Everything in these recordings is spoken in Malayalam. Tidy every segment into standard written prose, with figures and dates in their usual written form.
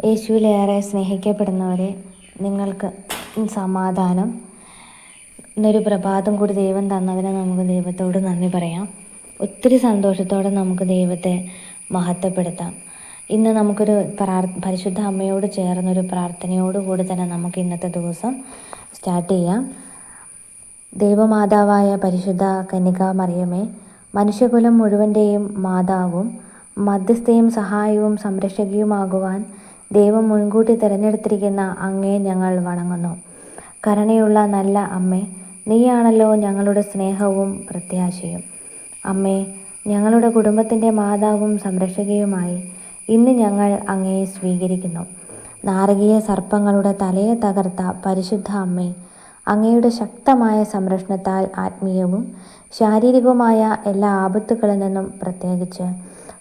യേശുവിലേറെ സ്നേഹിക്കപ്പെടുന്നവരെ, നിങ്ങൾക്ക് സമാധാനം. ഇന്നൊരു പ്രഭാതം കൂടി ദൈവം തന്നതിന് നമുക്ക് ദൈവത്തോട് നന്ദി പറയാം. ഒത്തിരി സന്തോഷത്തോടെ നമുക്ക് ദൈവത്തെ മഹത്വപ്പെടുത്താം. ഇന്ന് നമുക്കൊരു പരിശുദ്ധ അമ്മയോട് ചേർന്നൊരു പ്രാർത്ഥനയോടുകൂടി തന്നെ നമുക്ക് ഇന്നത്തെ ദിവസം സ്റ്റാർട്ട് ചെയ്യാം. ദൈവമാതാവായ പരിശുദ്ധ കന്യകാമറിയമേ, മനുഷ്യകുലം മുഴുവൻ്റെയും മാതാവും മധ്യസ്ഥയും സഹായവും സംരക്ഷകയുമാകുവാൻ ദൈവം മുൻകൂട്ടി തിരഞ്ഞെടുത്തിരിക്കുന്ന അങ്ങേ ഞങ്ങൾ വണങ്ങുന്നു. കരുണയുള്ള നല്ല അമ്മേ, നീയാണല്ലോ ഞങ്ങളുടെ സ്നേഹവും പ്രത്യാശയും. അമ്മേ, ഞങ്ങളുടെ കുടുംബത്തിൻ്റെ മാതാവും സംരക്ഷകയുമായി ഇന്ന് ഞങ്ങൾ അങ്ങയെ സ്വീകരിക്കുന്നു. നാരകീയ സർപ്പങ്ങളുടെ തലയെ തകർത്ത പരിശുദ്ധ അമ്മേ, അങ്ങയുടെ ശക്തമായ സംരക്ഷണത്താൽ ആത്മീയവും ശാരീരികവുമായ എല്ലാ ആപത്തുകളിൽ നിന്നും, പ്രത്യേകിച്ച്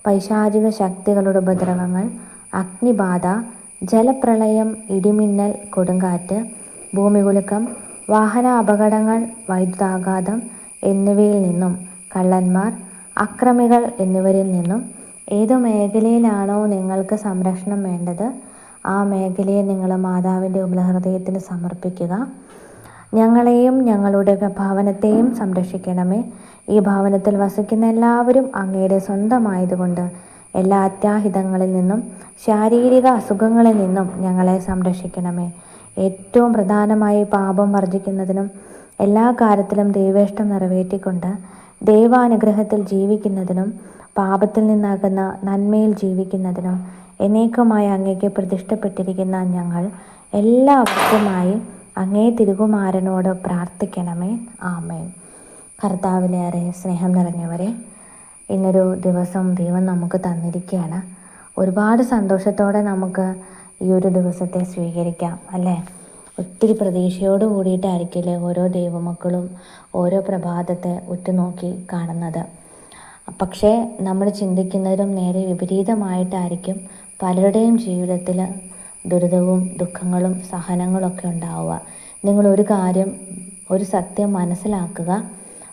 പൈശാചിക ശക്തികളുടെ ഉപദ്രവങ്ങൾ, അഗ്നിബാധ, ജലപ്രളയം, ഇടിമിന്നൽ, കൊടുങ്കാറ്റ്, ഭൂമികുലുക്കം, വാഹന അപകടങ്ങൾ, വൈദ്യുതാഘാതം എന്നിവയിൽ നിന്നും, കള്ളന്മാർ, അക്രമികൾ എന്നിവരിൽ നിന്നും ഏതു മേഖലയിലാണോ നിങ്ങൾക്ക് സംരക്ഷണം വേണ്ടത്, ആ മേഖലയെ നിങ്ങൾ മാതാവിൻ്റെ ഉബലഹൃദയത്തിന് സമർപ്പിക്കുക. ഞങ്ങളെയും ഞങ്ങളുടെ ഭവനത്തെയും സംരക്ഷിക്കണമേ. ഈ ഭവനത്തിൽ വസിക്കുന്ന എല്ലാവരും അങ്ങയുടെ സ്വന്തമായതുകൊണ്ട് എല്ലാ അത്യാഹിതങ്ങളിൽ നിന്നും ശാരീരിക അസുഖങ്ങളിൽ നിന്നും ഞങ്ങളെ സംരക്ഷിക്കണമേ. ഏറ്റവും പ്രധാനമായി പാപം വർജിക്കുന്നതിനും എല്ലാ കാര്യത്തിലും ദൈവേഷ്ടം നിറവേറ്റിക്കൊണ്ട് ദൈവാനുഗ്രഹത്തിൽ ജീവിക്കുന്നതിനും പാപത്തിൽ നിന്നാകുന്ന നന്മയിൽ ജീവിക്കുന്നതിനും എന്നേക്കുമായി അങ്ങേക്ക് പ്രതിഷ്ഠപ്പെട്ടിരിക്കുന്ന ഞങ്ങൾ എല്ലാവർക്കുമായി അങ്ങേ തിരുകുമാരനോട് പ്രാർത്ഥിക്കണമേ. ആമേൻ. കർത്താവിലേറെ സ്നേഹം നിറഞ്ഞവരെ, ഇന്നൊരു ദിവസം ദൈവം നമുക്ക് തന്നിരിക്കുകയാണ്. ഒരുപാട് സന്തോഷത്തോടെ നമുക്ക് ഈ ഒരു ദിവസത്തെ സ്വീകരിക്കാം, അല്ലേ? ഒത്തിരി പ്രതീക്ഷയോട് കൂടിയിട്ടായിരിക്കില്ലേ ഓരോ ദൈവമക്കളും ഓരോ പ്രഭാതത്തെ ഉറ്റുനോക്കി കാണുന്നത്. പക്ഷേ നമ്മൾ ചിന്തിക്കുന്നതിലും നേരെ വിപരീതമായിട്ടായിരിക്കും പലരുടെയും ജീവിതത്തിൽ ദുരിതവും ദുഃഖങ്ങളും സഹനങ്ങളൊക്കെ ഉണ്ടാവുക. നിങ്ങളൊരു കാര്യം, ഒരു സത്യം മനസ്സിലാക്കുക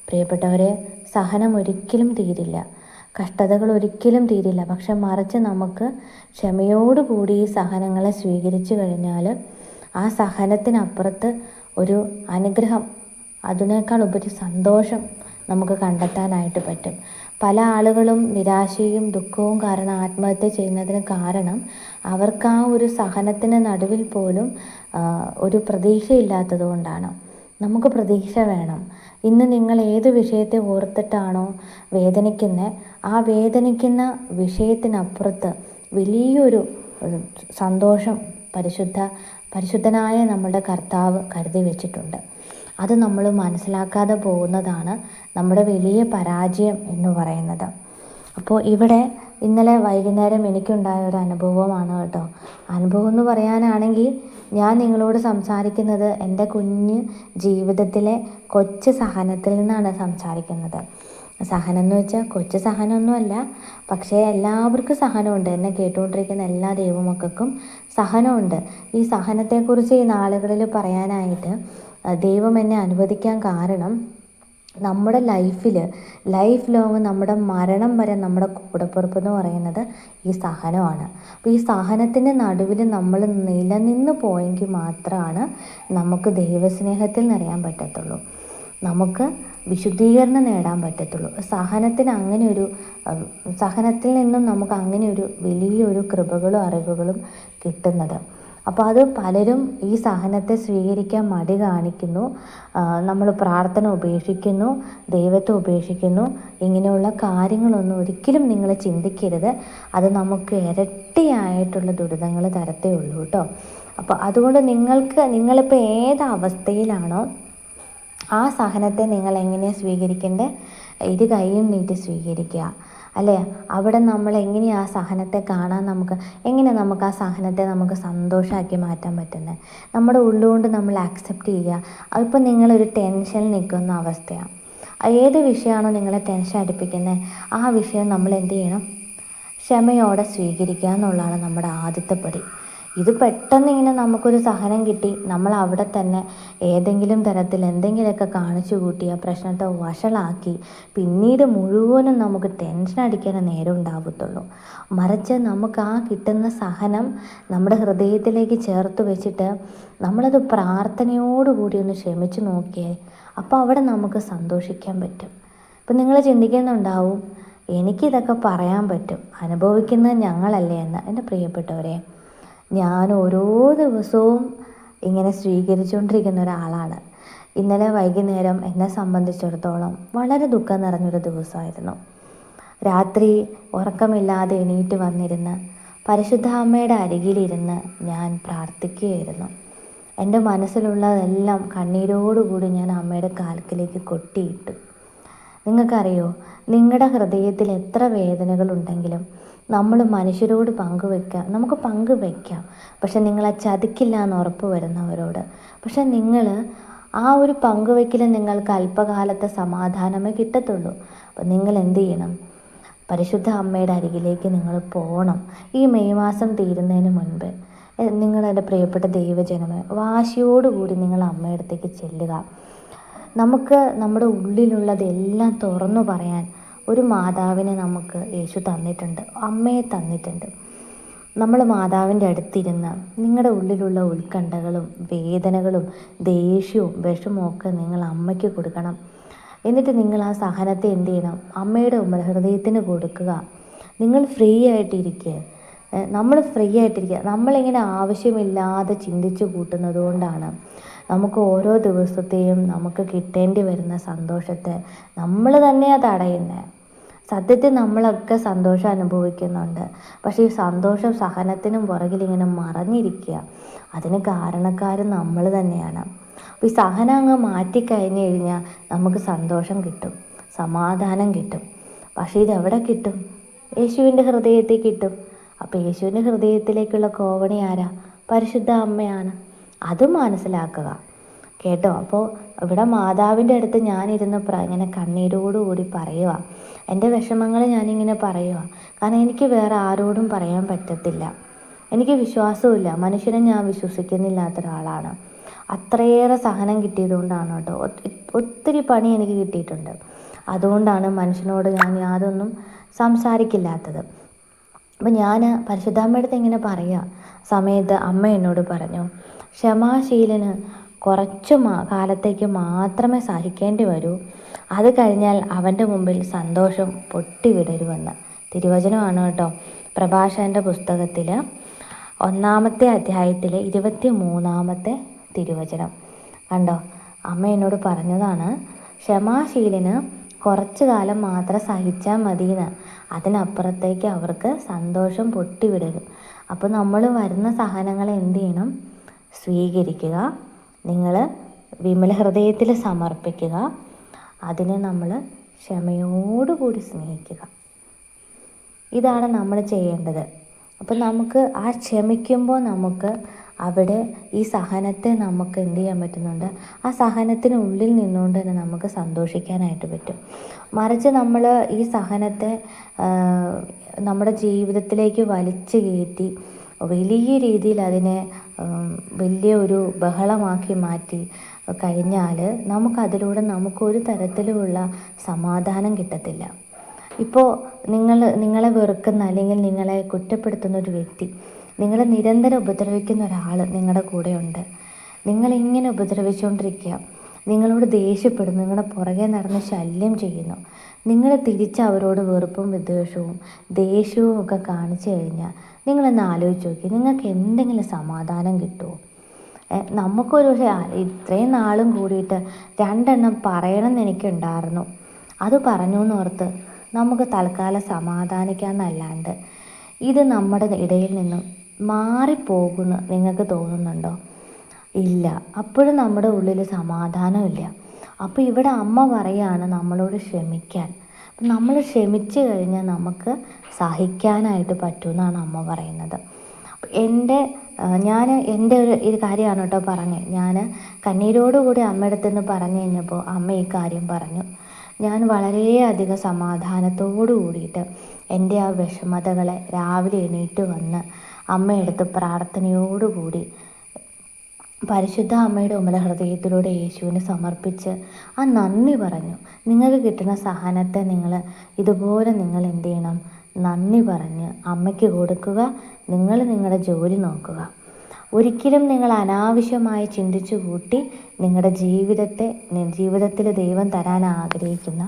പ്രിയപ്പെട്ടവരെ, സഹനം ഒരിക്കലും തീരില്ല, കഷ്ടതകൾ ഒരിക്കലും തീരില്ല. പക്ഷെ മറിച്ച് നമുക്ക് ക്ഷമയോടുകൂടി ഈ സഹനങ്ങളെ സ്വീകരിച്ചു കഴിഞ്ഞാൽ ആ സഹനത്തിനപ്പുറത്ത് ഒരു അനുഗ്രഹം, അതിനേക്കാൾ ഉപരി സന്തോഷം നമുക്ക് കണ്ടെത്താനായിട്ട് പറ്റും. പല ആളുകളും നിരാശയും ദുഃഖവും കാരണം ആത്മഹത്യ ചെയ്യുന്നതിന് കാരണം അവർക്ക് ആ ഒരു സഹനത്തിന് നടുവിൽ പോലും ഒരു പ്രതീക്ഷയില്ലാത്തത് കൊണ്ടാണ്. നമുക്ക് പ്രതീക്ഷ വേണം. ഇന്ന് നിങ്ങൾ ഏത് വിഷയത്തെ ഓർത്തിട്ടാണോ വേദനിക്കുന്നത്, ആ വേദനിക്കുന്ന വിഷയത്തിനപ്പുറത്ത് വലിയൊരു സന്തോഷം പരിശുദ്ധനായ നമ്മുടെ കർത്താവ് കരുതി വെച്ചിട്ടുണ്ട്. അത് നമ്മൾ മനസ്സിലാക്കാതെ പോകുന്നതാണ് നമ്മുടെ വലിയ പരാജയം എന്ന് പറയുന്നത്. അപ്പോൾ ഇവിടെ ഇന്നലെ വൈകുന്നേരം എനിക്കുണ്ടായ ഒരു അനുഭവമാണ് കേട്ടോ. അനുഭവം എന്ന് പറയാനാണെങ്കിൽ ഞാൻ നിങ്ങളോട് സംസാരിക്കുന്നത് എൻ്റെ കുഞ്ഞ് ജീവിതത്തിലെ കൊച്ചു സഹനത്തിൽ നിന്നാണ് സംസാരിക്കുന്നത്. സഹനം എന്ന് വെച്ചാൽ കൊച്ചു സഹനമൊന്നുമല്ല, പക്ഷേ എല്ലാവർക്കും സഹനമുണ്ട്. എന്നെ കേട്ടുകൊണ്ടിരിക്കുന്ന എല്ലാ ദൈവമക്കൾക്കും സഹനമുണ്ട്. ഈ സഹനത്തെക്കുറിച്ച് ഈ നാളുകളിൽ പറയാനായിട്ട് ദൈവം എന്നെ അനുവദിക്കാൻ കാരണം, നമ്മുടെ ലൈഫ് ലോങ് നമ്മുടെ മരണം വരെ നമ്മുടെ കൂടപ്പിറപ്പ് എന്ന് പറയുന്നത് ഈ സഹനമാണ്. അപ്പോൾ ഈ സഹനത്തിൻ്റെ നടുവിൽ നമ്മൾ നിലനിന്ന് പോയെങ്കിൽ മാത്രമാണ് നമുക്ക് ദൈവസ്നേഹത്തിൽ നിറയാൻ പറ്റത്തുള്ളൂ, നമുക്ക് വിശുദ്ധീകരണം നേടാൻ പറ്റത്തുള്ളൂ. സഹനത്തിൽ നിന്നും നമുക്ക് അങ്ങനെ ഒരു വലിയൊരു കൃപകളും അറിവുകളും കിട്ടുന്നത്. അപ്പോൾ അത് പലരും ഈ സഹനത്തെ സ്വീകരിക്കാൻ മടി കാണിക്കുന്നു. നമ്മൾ പ്രാർത്ഥന ഉപേക്ഷിക്കുന്നു, ദൈവത്തെ ഉപേക്ഷിക്കുന്നു. ഇങ്ങനെയുള്ള കാര്യങ്ങളൊന്നും ഒരിക്കലും നിങ്ങൾ ചിന്തിക്കരുത്. അത് നമുക്ക് ഇരട്ടിയായിട്ടുള്ള ദുരിതങ്ങൾ തരത്തേ ഉള്ളൂ കേട്ടോ. അപ്പോൾ അതുകൊണ്ട് നിങ്ങളിപ്പോൾ ഏത് അവസ്ഥയിലാണോ ആ സഹനത്തെ നിങ്ങൾ എങ്ങനെയാണ് സ്വീകരിക്കേണ്ടത്? ഇരു കൈയും നീട്ടി സ്വീകരിക്കുക, അല്ലേ? അവിടെ നമ്മൾ എങ്ങനെയാണ് ആ സഹനത്തെ കാണാൻ, എങ്ങനെ നമുക്ക് ആ സഹനത്തെ നമുക്ക് സന്തോഷമാക്കി മാറ്റാൻ പറ്റുന്നത്? നമ്മുടെ ഉള്ളുകൊണ്ട് നമ്മൾ ആക്സെപ്റ്റ് ചെയ്യുക. അതിപ്പോൾ നിങ്ങളൊരു ടെൻഷനിൽ നിൽക്കുന്ന അവസ്ഥയാണ്, ഏത് വിഷയമാണോ നിങ്ങളെ ടെൻഷൻ അടുപ്പിക്കുന്നത്, ആ വിഷയം നമ്മൾ എന്ത് ചെയ്യണം? ക്ഷമയോടെ സ്വീകരിക്കുക എന്നുള്ളതാണ് നമ്മുടെ ആദ്യത്തെ പടി. ഇത് പെട്ടെന്ന് ഇങ്ങനെ നമുക്കൊരു സഹനം കിട്ടി, നമ്മൾ അവിടെ തന്നെ ഏതെങ്കിലും തരത്തിൽ എന്തെങ്കിലുമൊക്കെ കാണിച്ചു കൂട്ടി ആ പ്രശ്നത്തെ വഷളാക്കി പിന്നീട് മുഴുവനും നമുക്ക് ടെൻഷൻ അടിക്കാൻ നേരം ഉണ്ടാവത്തുള്ളൂ. മറിച്ച് നമുക്ക് ആ കിട്ടുന്ന സഹനം നമ്മുടെ ഹൃദയത്തിലേക്ക് ചേർത്ത് വെച്ചിട്ട് നമ്മളത് പ്രാർത്ഥനയോടുകൂടി ഒന്ന് ക്ഷമിച്ച് നോക്കിയേ, അപ്പോൾ അവിടെ നമുക്ക് സന്തോഷിക്കാൻ പറ്റും. ഇപ്പം നിങ്ങൾ ചിന്തിക്കുന്നുണ്ടാവും, എനിക്കിതൊക്കെ പറയാൻ പറ്റും, അനുഭവിക്കുന്നത് ഞങ്ങളല്ലേ എന്ന്. എൻ്റെ പ്രിയപ്പെട്ടവരെ, ഞാൻ ഓരോ ദിവസവും ഇങ്ങനെ സ്വീകരിച്ചുകൊണ്ടിരിക്കുന്ന ഒരാളാണ്. ഇന്നലെ വൈകുന്നേരം എന്നെ സംബന്ധിച്ചിടത്തോളം വളരെ ദുഃഖം നിറഞ്ഞൊരു ദിവസമായിരുന്നു. രാത്രി ഉറക്കമില്ലാതെ എണീറ്റ് വന്നിരുന്ന് പരിശുദ്ധ അമ്മയുടെ അരികിലിരുന്ന് ഞാൻ പ്രാർത്ഥിക്കുകയായിരുന്നു. എൻ്റെ മനസ്സിലുള്ളതെല്ലാം കണ്ണീരോടുകൂടി ഞാൻ അമ്മയുടെ കാൽക്കിലേക്ക് കൊട്ടിയിട്ടു. നിങ്ങൾക്കറിയോ, നിങ്ങളുടെ ഹൃദയത്തിൽ എത്ര വേദനകളുണ്ടെങ്കിലും നമ്മൾ മനുഷ്യരോട് നമുക്ക് പങ്കുവയ്ക്കാം. പക്ഷെ നിങ്ങളെ ചതിക്കില്ല എന്ന് ഉറപ്പ് വരുന്നവരോട്. പക്ഷെ നിങ്ങൾ ആ ഒരു പങ്കുവയ്ക്കൽ നിങ്ങൾക്ക് അല്പകാലത്തെ സമാധാനമേ കിട്ടത്തുള്ളൂ. അപ്പം നിങ്ങൾ എന്ത് ചെയ്യണം? പരിശുദ്ധ അമ്മയുടെ അരികിലേക്ക് നിങ്ങൾ പോകണം. ഈ മെയ് മാസം തീരുന്നതിന് മുൻപ് നിങ്ങളുടെ പ്രിയപ്പെട്ട ദൈവജനമേ, വാശിയോടുകൂടി നിങ്ങൾ അമ്മയുടെ അടുത്തേക്ക് ചെല്ലുക. നമുക്ക് നമ്മുടെ ഉള്ളിലുള്ളതെല്ലാം തുറന്നു പറയാൻ ഒരു മാതാവിനെ നമുക്ക് യേശു തന്നിട്ടുണ്ട്, അമ്മയെ തന്നിട്ടുണ്ട്. നമ്മൾ മാതാവിൻ്റെ അടുത്തിരുന്ന് നിങ്ങളുടെ ഉള്ളിലുള്ള ഉത്കണ്ഠകളും വേദനകളും ദേഷ്യവും വിഷമവും ഒക്കെ നിങ്ങൾ അമ്മയ്ക്ക് കൊടുക്കണം. എന്നിട്ട് നിങ്ങൾ ആ സഹനത്തെ എന്ത് ചെയ്യണം? അമ്മയുടെ ഹൃദയത്തിന് കൊടുക്കുക. നിങ്ങൾ ഫ്രീ ആയിട്ടിരിക്കുക. നമ്മളിങ്ങനെ ആവശ്യമില്ലാതെ ചിന്തിച്ച് കൂട്ടുന്നത് കൊണ്ടാണ് നമുക്ക് ഓരോ ദിവസത്തെയും നമുക്ക് കിട്ടേണ്ടി വരുന്ന സന്തോഷത്തെ നമ്മൾ തന്നെയാണ് തടയുന്നത്. സത്യത്തിൽ നമ്മളൊക്കെ സന്തോഷം അനുഭവിക്കുന്നുണ്ട്. പക്ഷേ ഈ സന്തോഷം സഹനത്തിനും പുറകിലിങ്ങനെ മറഞ്ഞിരിക്കുക. അതിന് കാരണക്കാരൻ നമ്മൾ തന്നെയാണ്. അപ്പോൾ ഈ സഹനം അങ്ങ് മാറ്റിക്കഴിഞ്ഞ് കഴിഞ്ഞാൽ നമുക്ക് സന്തോഷം കിട്ടും, സമാധാനം കിട്ടും. പക്ഷേ ഇതെവിടെ കിട്ടും? യേശുവിൻ്റെ ഹൃദയത്തിൽ കിട്ടും. അപ്പോൾ യേശുവിൻ്റെ ഹൃദയത്തിലേക്കുള്ള കോവണി ആരാ? പരിശുദ്ധ അമ്മയാണ്. അത് മനസ്സിലാക്കുക കേട്ടോ. അപ്പോൾ ഇവിടെ മാതാവിൻ്റെ അടുത്ത് ഞാനിരുന്ന് ഇങ്ങനെ കണ്ണീരോടുകൂടി പറയുക, എൻ്റെ വിഷമങ്ങൾ ഞാനിങ്ങനെ പറയുക. കാരണം എനിക്ക് വേറെ ആരോടും പറയാൻ പറ്റത്തില്ല. എനിക്ക് വിശ്വാസമില്ല, മനുഷ്യനെ ഞാൻ വിശ്വസിക്കുന്നില്ലാത്ത ഒരാളാണ്. അത്രയേറെ സഹനം കിട്ടിയതുകൊണ്ടാണ് കേട്ടോ. ഒത്തിരി പണി എനിക്ക് കിട്ടിയിട്ടുണ്ട്. അതുകൊണ്ടാണ് മനുഷ്യനോട് ഞാൻ യാതൊന്നും സംസാരിക്കില്ലാത്തത്. അപ്പം ഞാൻ പരിശുദ്ധാമ്മയുടെ അടുത്ത് ഇങ്ങനെ പറയുക സമയത്ത് അമ്മ എന്നോട് പറഞ്ഞു, ക്ഷമാശീലന് കുറച്ച് കാലത്തേക്ക് മാത്രമേ സഹിക്കേണ്ടി വരൂ, അത് കഴിഞ്ഞാൽ അവൻ്റെ മുമ്പിൽ സന്തോഷം പൊട്ടിവിടരുമെന്ന്. തിരുവചനമാണ് കേട്ടോ. പ്രഭാഷകൻ്റെ പുസ്തകത്തിൽ 1-ാമത്തെ അധ്യായത്തിലെ 23-ാമത്തെ തിരുവചനം കണ്ടോ. അമ്മ എന്നോട് പറഞ്ഞതാണ്, ക്ഷമാശീലന് കുറച്ച് കാലം മാത്രം സഹിച്ചാൽ മതിയെന്ന്, അതിനപ്പുറത്തേക്ക് അവർക്ക് സന്തോഷം പൊട്ടിവിടരും. അപ്പോൾ നമ്മൾ വരുന്ന സഹനങ്ങളെ എന്ത് ചെയ്യണം? സ്വീകരിക്കുക. നിങ്ങൾ വിമല ഹൃദയത്തിൽ സമർപ്പിക്കുക. അതിനെ നമ്മൾ ക്ഷമയോടുകൂടി സ്നേഹിക്കുക. ഇതാണ് നമ്മൾ ചെയ്യേണ്ടത്. അപ്പം നമുക്ക് ആ ക്ഷമിക്കുമ്പോൾ നമുക്ക് അവിടെ ഈ സഹനത്തെ നമുക്ക് എന്ത് ചെയ്യാൻ പറ്റുന്നുണ്ട്? ആ സഹനത്തിനുള്ളിൽ നിന്നുകൊണ്ട് തന്നെ നമുക്ക് സന്തോഷിക്കാനായിട്ട് പറ്റും. മറിച്ച് നമ്മൾ ഈ സഹനത്തെ നമ്മുടെ ജീവിതത്തിലേക്ക് വലിച്ചു കയറ്റി വലിയ രീതിയിൽ അതിനെ വലിയ ഒരു ബഹളമാക്കി മാറ്റി കഴിഞ്ഞാൽ നമുക്കതിലൂടെ നമുക്കൊരു തരത്തിലുമുള്ള സമാധാനം കിട്ടത്തില്ല. ഇപ്പോൾ നിങ്ങളെ വെറുക്കുന്ന അല്ലെങ്കിൽ നിങ്ങളെ കുറ്റപ്പെടുത്തുന്ന ഒരു വ്യക്തി, നിങ്ങളെ നിരന്തരം ഉപദ്രവിക്കുന്ന ഒരാൾ നിങ്ങളുടെ കൂടെയുണ്ട്. നിങ്ങളിങ്ങനെ ഉപദ്രവിച്ചുകൊണ്ടിരിക്കുക, നിങ്ങളോട് ദേഷ്യപ്പെടുന്നു, നിങ്ങളുടെ പുറകെ നടന്ന് ശല്യം ചെയ്യുന്നു. നിങ്ങൾ തിരിച്ച് അവരോട് വെറുപ്പും വിദ്വേഷവും ദേഷ്യവും ഒക്കെ കാണിച്ചു കഴിഞ്ഞാൽ നിങ്ങളൊന്ന് ആലോചിച്ച് നോക്കി, നിങ്ങൾക്ക് എന്തെങ്കിലും സമാധാനം കിട്ടുമോ? നമുക്കൊരു ഇത്രയും നാളും കൂടിയിട്ട് 2 എണ്ണം പറയണമെന്ന് എനിക്കുണ്ടായിരുന്നു, അത് പറഞ്ഞു എന്നോർത്ത് നമുക്ക് തൽക്കാലം സമാധാനിക്കാമെന്നല്ലാണ്ട് ഇത് നമ്മുടെ ഇടയിൽ നിന്നും മാറിപ്പോകുന്നു നിങ്ങൾക്ക് തോന്നുന്നുണ്ടോ? ഇല്ല. അപ്പോഴും നമ്മുടെ ഉള്ളിൽ സമാധാനമില്ല. അപ്പോൾ ഇവിടെ അമ്മ പറയാണ് നമ്മളോട് ക്ഷമിക്കാൻ. അപ്പം നമ്മൾ ക്ഷമിച്ചു കഴിഞ്ഞാൽ നമുക്ക് സഹിക്കാനായിട്ട് പറ്റുമെന്നാണ് അമ്മ പറയുന്നത്. ഞാൻ എൻ്റെ ഒരു കാര്യമാണ് കേട്ടോ പറഞ്ഞത്. ഞാൻ കണ്ണീരോടുകൂടി അമ്മയുടെ അടുത്ത് നിന്ന് പറഞ്ഞു കഴിഞ്ഞപ്പോൾ അമ്മ ഈ കാര്യം പറഞ്ഞു. ഞാൻ വളരെയധികം സമാധാനത്തോടു കൂടിയിട്ട് എൻ്റെ ആ വിഷമതകളെ രാവിലെ എണീറ്റ് വന്ന് അമ്മയെടുത്ത് പ്രാർത്ഥനയോടുകൂടി പരിശുദ്ധ അമ്മയുടെ ഉമ്മല ഹൃദയത്തിലൂടെ യേശുവിന് സമർപ്പിച്ച് ആ നന്ദി പറഞ്ഞു. നിങ്ങൾക്ക് കിട്ടുന്ന സഹനത്തെ ഇതുപോലെ നിങ്ങൾ എന്ത് ചെയ്യണം? നന്ദി പറഞ്ഞ് അമ്മയ്ക്ക് കൊടുക്കുക. നിങ്ങൾ നിങ്ങളുടെ ജോലി നോക്കുക. ഒരിക്കലും നിങ്ങൾ അനാവശ്യമായി ചിന്തിച്ചു കൂട്ടി നിങ്ങളുടെ ജീവിതത്തിൽ ദൈവം തരാൻ ആഗ്രഹിക്കുന്ന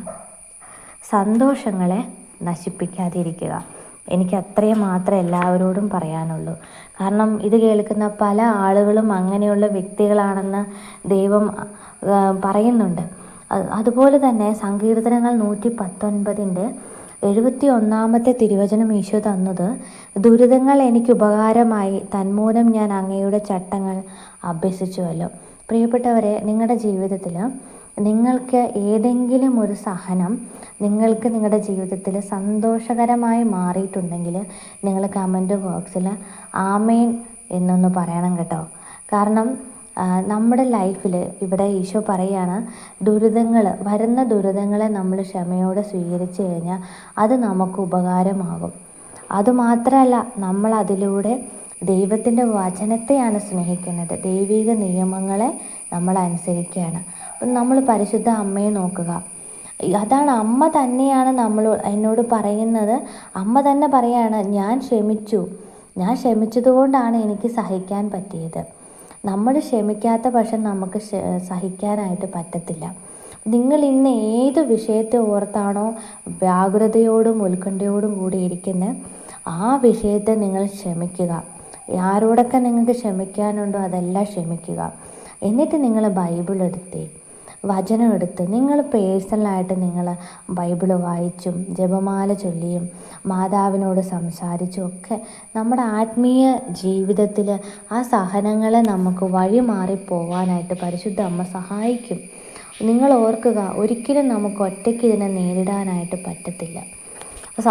സന്തോഷങ്ങളെ നശിപ്പിക്കാതിരിക്കുക. എനിക്ക് അത്രയും മാത്രമേ എല്ലാവരോടും പറയാനുള്ളൂ. കാരണം ഇത് കേൾക്കുന്ന പല ആളുകളും അങ്ങനെയുള്ള വ്യക്തികളാണെന്ന് ദൈവം പറയുന്നുണ്ട്. അതുപോലെ തന്നെ സങ്കീർത്തനങ്ങൾ 119-71 തിരുവചനം ഈശോ തന്നത്, ദുരിതങ്ങൾ എനിക്ക് ഉപകാരമായി, തന്മൂലം ഞാൻ അങ്ങയുടെ ചട്ടങ്ങൾ അഭ്യസിച്ചുവല്ലോ. പ്രിയപ്പെട്ടവരെ, നിങ്ങളുടെ ജീവിതത്തിൽ നിങ്ങൾക്ക് ഏതെങ്കിലും ഒരു സഹനം നിങ്ങളുടെ ജീവിതത്തിൽ സന്തോഷകരമായി മാറിയിട്ടുണ്ടെങ്കിൽ നിങ്ങൾ കമൻറ്റ് ബോക്സിൽ ആമേൻ എന്നൊന്ന് പറയണം കേട്ടോ. കാരണം നമ്മുടെ ലൈഫിൽ ഇവിടെ ഈശോ പറയുകയാണ്, വരുന്ന ദുരിതങ്ങളെ നമ്മൾ ക്ഷമയോടെ സ്വീകരിച്ചു കഴിഞ്ഞാൽ അത് നമുക്ക് ഉപകാരമാകും. അതുമാത്രമല്ല, നമ്മൾ അതിലൂടെ ദൈവത്തിൻ്റെ വചനത്തെയാണ് സ്നേഹിക്കുന്നത്. ദൈവിക നിയമങ്ങളെ നമ്മൾ അനുസരിക്കുകയാണ്. നമ്മൾ പരിശുദ്ധ അമ്മയെ നോക്കുക. അതാണ് അമ്മ തന്നെയാണ് എന്നോട് പറയുന്നത്. അമ്മ തന്നെ പറയാണ്, ഞാൻ ക്ഷമിച്ചതുകൊണ്ടാണ് എനിക്ക് സഹിക്കാൻ പറ്റിയത്. നമ്മൾ ക്ഷമിക്കാത്ത പക്ഷം നമുക്ക് സഹിക്കാനായിട്ട് പറ്റത്തില്ല. നിങ്ങൾ ഇന്ന് ഏത് വിഷയത്തെ ഓർത്താണോ വ്യാകുലതയോടും ഉത്കണ്ഠയോടും കൂടി ഇരിക്കുന്നത്, ആ വിഷയത്തെ നിങ്ങൾ ക്ഷമിക്കുക. ആരോടൊക്കെ നിങ്ങൾക്ക് ക്ഷമിക്കാനുണ്ടോ അതെല്ലാം ക്ഷമിക്കുക. എന്നിട്ട് നിങ്ങൾ ബൈബിൾ വചനം എടുത്ത് നിങ്ങൾ പേഴ്സണലായിട്ട് നിങ്ങൾ ബൈബിൾ വായിച്ചും ജപമാല ചൊല്ലിയും മാതാവിനോട് സംസാരിച്ചും ഒക്കെ നമ്മുടെ ആത്മീയ ജീവിതത്തിൽ ആ സഹനങ്ങളെ നമുക്ക് വഴിമാറിപ്പോവാനായിട്ട് പരിശുദ്ധ അമ്മ സഹായിക്കും. നിങ്ങൾ ഓർക്കുക, ഒരിക്കലും നമുക്ക് ഒറ്റയ്ക്ക് ഇതിനെ നേരിടാനായിട്ട് പറ്റത്തില്ല.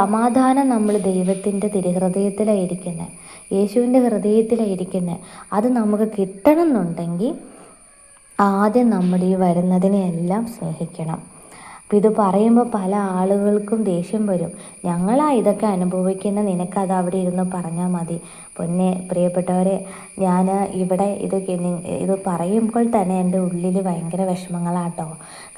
സമാധാനം നമ്മൾ ദൈവത്തിൻ്റെ തിരുഹൃദയത്തിലാണ് ഇരിക്കുന്നത്, യേശുവിൻ്റെ ഹൃദയത്തിലാണ് ഇരിക്കുന്നത്. അത് നമുക്ക് കിട്ടണമെന്നുണ്ടെങ്കിൽ ആദ്യം നമ്മൾ ഈ വരുന്നതിനെയെല്ലാം സ്നേഹിക്കണം. അപ്പോൾ ഇത് പറയുമ്പോൾ പല ആളുകൾക്കും ദേഷ്യം വരും. ഇതൊക്കെ അനുഭവിക്കുന്ന, നിനക്കത് അവിടെ ഇരുന്ന് പറഞ്ഞാൽ മതി. പ്രിയപ്പെട്ടവരെ, ഞാൻ ഇവിടെ ഇത് പറയുമ്പോൾ തന്നെ എൻ്റെ ഉള്ളിൽ ഭയങ്കര വിഷമങ്ങളാട്ടോ.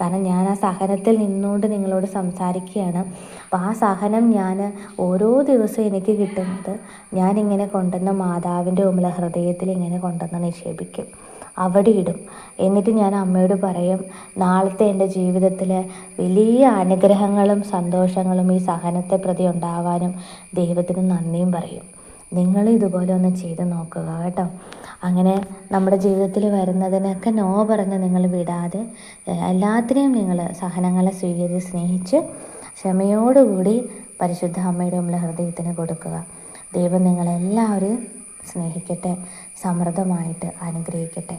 കാരണം ഞാൻ ആ സഹനത്തിൽ നിന്നുകൊണ്ട് നിങ്ങളോട് സംസാരിക്കുകയാണ്. അപ്പോൾ ആ സഹനം ഞാൻ ഓരോ ദിവസവും എനിക്ക് കിട്ടുന്നത് ഞാനിങ്ങനെ കൊണ്ടുവന്ന മാതാവിൻ്റെ ഉമ്മല ഹൃദയത്തിൽ ഇങ്ങനെ കൊണ്ടുവന്ന് നിക്ഷേപിക്കും, അവിടെ ഇടും. എന്നിട്ട് ഞാൻ അമ്മയോട് പറയും, നാളത്തെ എൻ്റെ ജീവിതത്തിൽ വലിയ അനുഗ്രഹങ്ങളും സന്തോഷങ്ങളും ഈ സഹനത്തെ പ്രതി ഉണ്ടാവാനും ദൈവത്തിന് നന്ദിയും പറയും. നിങ്ങൾ ഇതുപോലെ ഒന്ന് ചെയ്ത് നോക്കുക കേട്ടോ. അങ്ങനെ നമ്മുടെ ജീവിതത്തിൽ വരുന്നതിനൊക്കെ നോ പറഞ്ഞ് നിങ്ങൾ വിടാതെ എല്ലാത്തിനെയും നിങ്ങൾ സഹനങ്ങളെ സ്നേഹിച്ച് ക്ഷമയോടുകൂടി പരിശുദ്ധ അമ്മയുടെ ഉമ്മല ഹൃദയത്തിന് കൊടുക്കുക. ദൈവം നിങ്ങളെല്ലാവരും സ്നേഹിക്കട്ടെ, സമൃദ്ധമായിട്ട് അനുഗ്രഹിക്കട്ടെ.